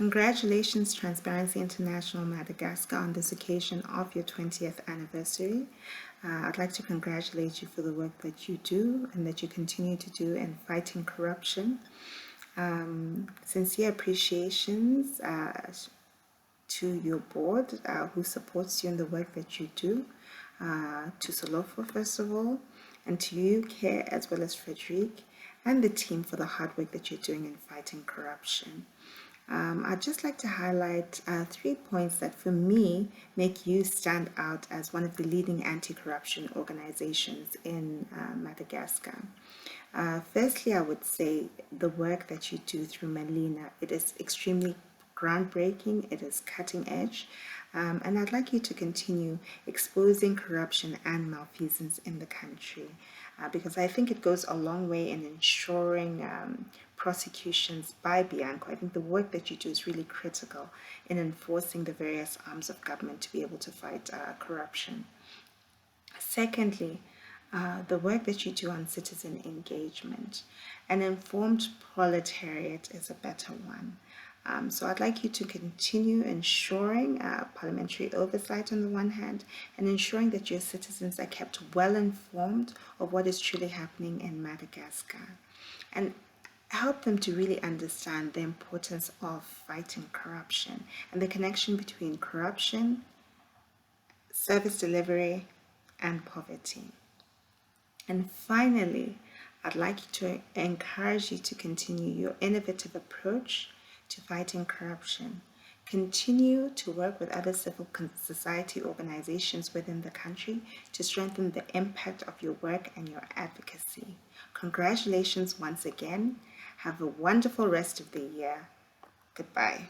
Congratulations, Transparency International Madagascar, on this occasion of your 20th anniversary. I'd like to congratulate you for the work that you do and that you continue to do in fighting corruption. Sincere appreciations to your board who supports you in the work that you do, to Solofo, first of all, and to you, Care, as well as Frederic, and the team for the hard work that you're doing in fighting corruption. I'd just like to highlight 3 points that for me make you stand out as one of the leading anti-corruption organizations in Madagascar. Firstly, I would say the work that you do through Melina, it is extremely groundbreaking, it is cutting edge, and I'd like you to continue exposing corruption and malfeasance in the country, because I think it goes a long way in ensuring prosecutions by Bianco. I think the work that you do is really critical in enforcing the various arms of government to be able to fight corruption. Secondly, the work that you do on citizen engagement. An informed proletariat is a better one. So I'd like you to continue ensuring parliamentary oversight on the one hand, and ensuring that your citizens are kept well informed of what is truly happening in Madagascar, and help them to really understand the importance of fighting corruption and the connection between corruption, service delivery, and poverty. And finally, I'd like to encourage you to continue your innovative approach to fighting corruption. Continue to work with other civil society organizations within the country to strengthen the impact of your work and your advocacy. Congratulations once again. Have a wonderful rest of the year. Goodbye.